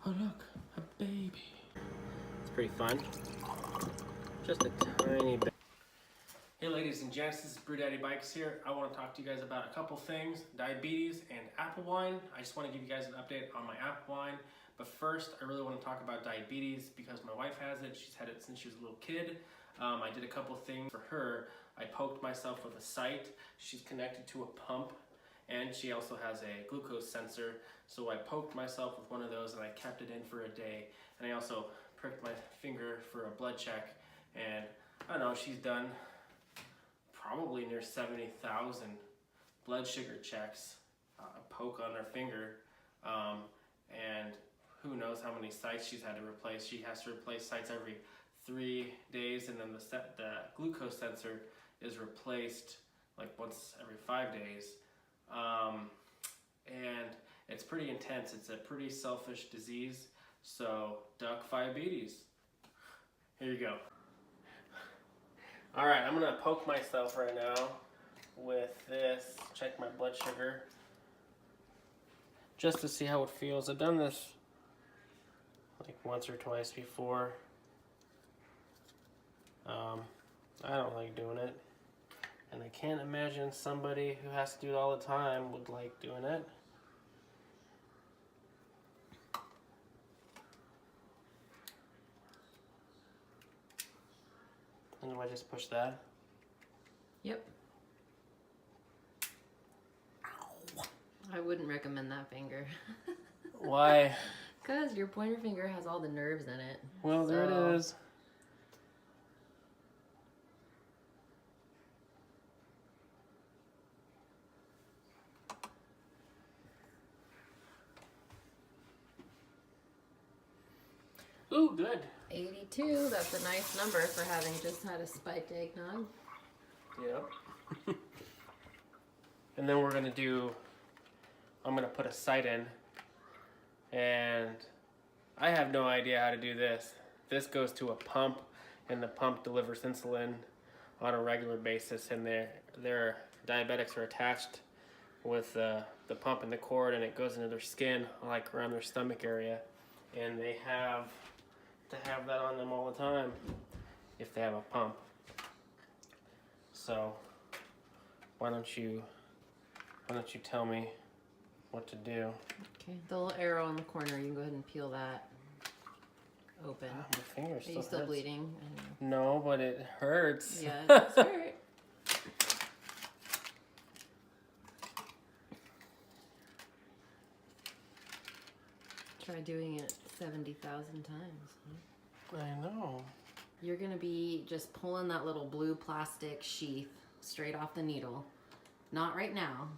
Oh look, a baby. It's pretty fun. Just a tiny bit. Hey ladies and gents, this is BrewDaddyBikes here. I want to talk to you guys about a couple things, diabetes and apple wine. I just want to give you guys an update on my apple wine. But first, I really want to talk about diabetes because my wife has it. She's had it since she was a little kid. I did a couple things for her. I poked myself with a site. She's connected to a pump, and she also has a glucose sensor. So I poked myself with one of those and I kept it in for a day. And I also pricked my finger for a blood check. And I don't know, she's done probably near 70,000 blood sugar checks, a poke on her finger. And who knows how many sites she's had to replace. She has to replace sites every 3 days, and then the glucose sensor is replaced like once every 5 days. And it's pretty intense. It's a pretty selfish disease, so duck FIABETES. Here you go. All right, I'm gonna poke myself right now with this, check my blood sugar, just to see how it feels. I've done this like once or twice before. I don't like doing it, and I can't imagine somebody who has to do it all the time would like doing it. And do I just push that? Yep. Ow. I wouldn't recommend that finger. Why? Because your pointer finger has all the nerves in it. Well, there it is. Ooh, good. 82, that's a nice number for having just had a spiked eggnog. Yep. And then we're gonna I'm gonna put a site in, and I have no idea how to do this. This goes to a pump, and the pump delivers insulin on a regular basis, and their diabetics are attached with the pump and the cord, and it goes into their skin, like around their stomach area, and they have to have that on them all the time if they have a pump. So why don't you tell me what to do? Okay, the little arrow in the corner, you can go ahead and peel that open. Oh, my finger still hurts. Are you still bleeding? No, but it hurts. Yeah, it does hurt. Try doing it 70,000 times. I know. You're gonna be just pulling that little blue plastic sheath straight off the needle. Not right now.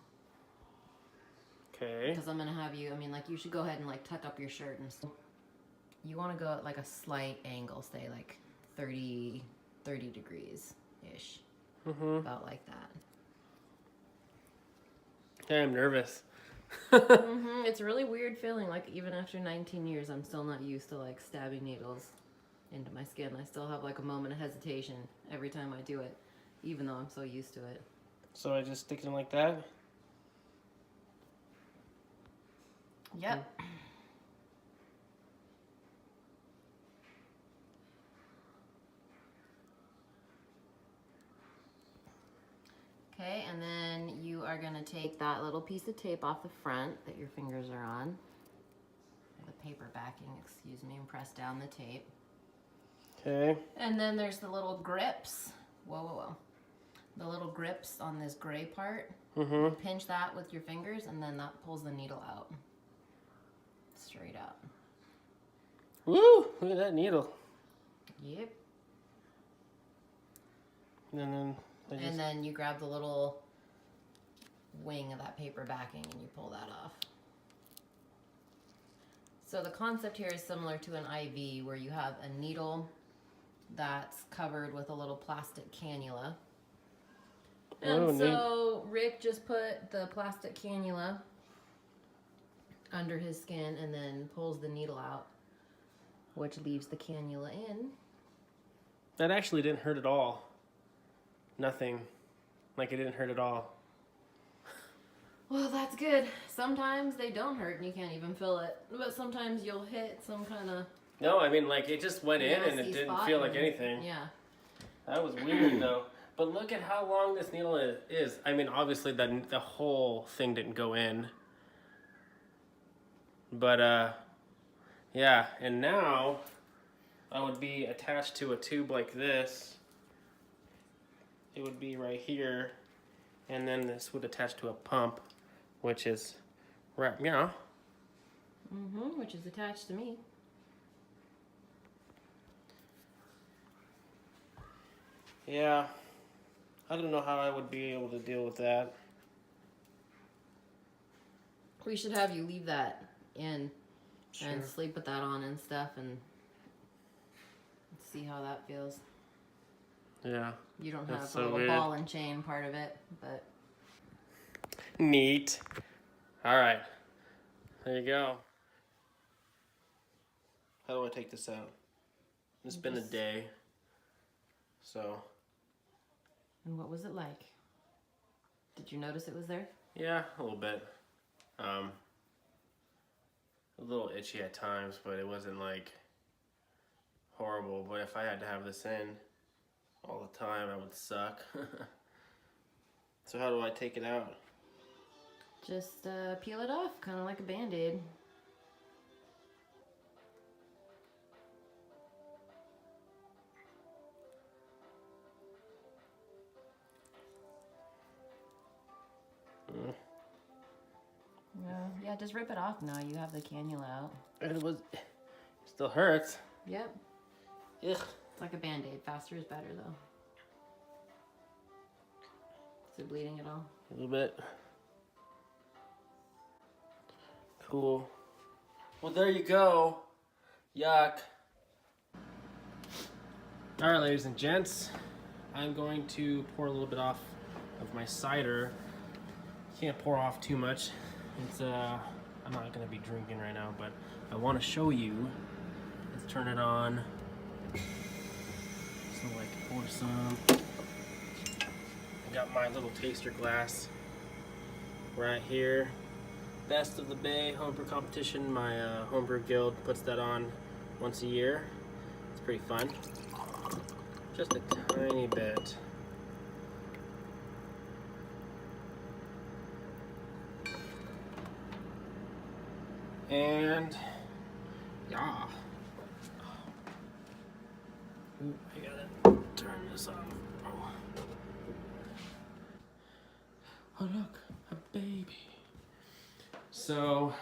Okay. Because I'm gonna have you, like you should go ahead and like tuck up your shirt and stuff. You wanna go at like a slight angle, say like 30 degrees-ish. Mm-hmm. About like that. Yeah, I'm nervous. It's a really weird feeling, like even after 19 years, I'm still not used to like stabbing needles into my skin. I still have like a moment of hesitation every time I do it, even though I'm so used to it. So I just stick it in like that? Yep. Okay, and then you are going to take that little piece of tape off the front that your fingers are on, the paper backing, excuse me, and press down the tape. Okay. And then there's the little grips. Whoa. The little grips on this gray part. Mm-hmm. Pinch that with your fingers, and then that pulls the needle out. Straight out. Woo! Look at that needle. Yep. And then you grab the little wing of that paper backing and you pull that off. So the concept here is similar to an IV where you have a needle that's covered with a little plastic cannula. And so Rick just put the plastic cannula under his skin and then pulls the needle out, which leaves the cannula in. That actually didn't hurt at all. Nothing. Like it didn't hurt at all. Well, that's it's good. Sometimes they don't hurt and you can't even feel it. But sometimes you'll hit some kind of... No, I mean, like, it just went in and it didn't feel like anything. Yeah. That was weird, though. But look at how long this needle is. I mean, obviously, the whole thing didn't go in. But, yeah. And now, I would be attached to a tube like this. It would be right here. And then this would attach to a pump, which is right, yeah. Which is attached to me. Yeah. I don't know how I would be able to deal with that. We should have you leave that in Sure. and sleep with that on and stuff and see how that feels. Yeah. You don't That's have so the little weird. ball and chain part of it, but... Neat. All right. There you go. How do I take this out? It's been a day. So... And what was it like? Did you notice it was there? Yeah, a little bit. A little itchy at times, but it wasn't like horrible. But if I had to have this in all the time, I would suck. So how do I take it out? Just peel it off, kind of like a Band-Aid. Yeah, just rip it off now. You have the cannula out. It still hurts. Yep. Ugh. It's like a Band-Aid. Faster is better, though. Is it bleeding at all? A little bit. Cool. Well, there you go. Yuck. All right, ladies and gents. I'm going to pour a little bit off of my cider. Can't pour off too much. It's I'm not gonna be drinking right now, but I want to show you. Let's turn it on. So I can pour some. I got my little taster glass right here. Best of the Bay homebrew competition. My homebrew guild puts that on once a year. It's pretty fun. Just a tiny bit. And yeah. Ooh, I gotta turn this off. Oh look, a baby. So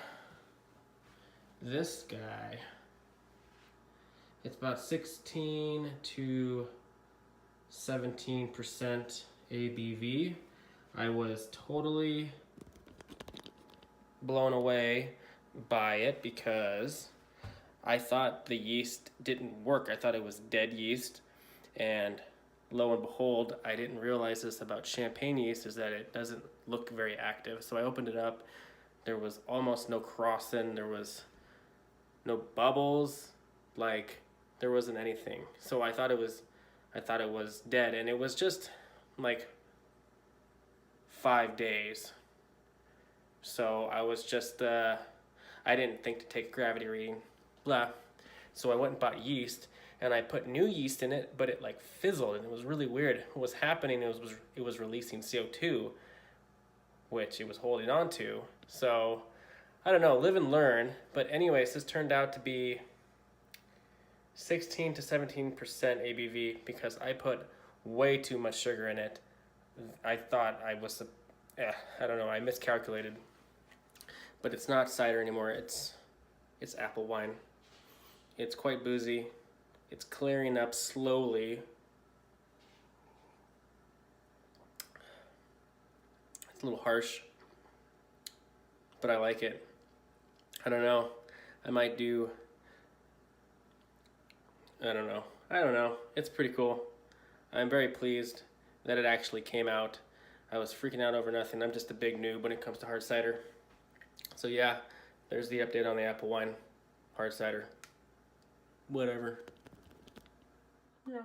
this guy, it's about 16 to 17% ABV. I was totally blown away by it because I thought the yeast didn't work. I thought it was dead yeast, and lo and behold, I didn't realize this about champagne yeast, is that it doesn't look very active. So I opened it up. There was almost no crossing. There was no bubbles. Like, there wasn't anything. So I thought it was dead, and it was just like 5 days. So I was just I didn't think to take a gravity reading, blah. So I went and bought yeast, and I put new yeast in it, but it like fizzled, and it was really weird. What was happening, it was releasing CO2, which it was holding on to. So I don't know, live and learn. But anyways, this turned out to be 16 to 17% ABV because I put way too much sugar in it. I thought I was, I don't know, I miscalculated. But it's not cider anymore, it's apple wine. It's quite boozy. It's clearing up slowly. It's a little harsh, but I like it. I don't know. I might do, I don't know. It's pretty cool. I'm very pleased that it actually came out. I was freaking out over nothing. I'm just a big noob when it comes to hard cider. So yeah, there's the update on the apple wine, hard cider, whatever. Yeah.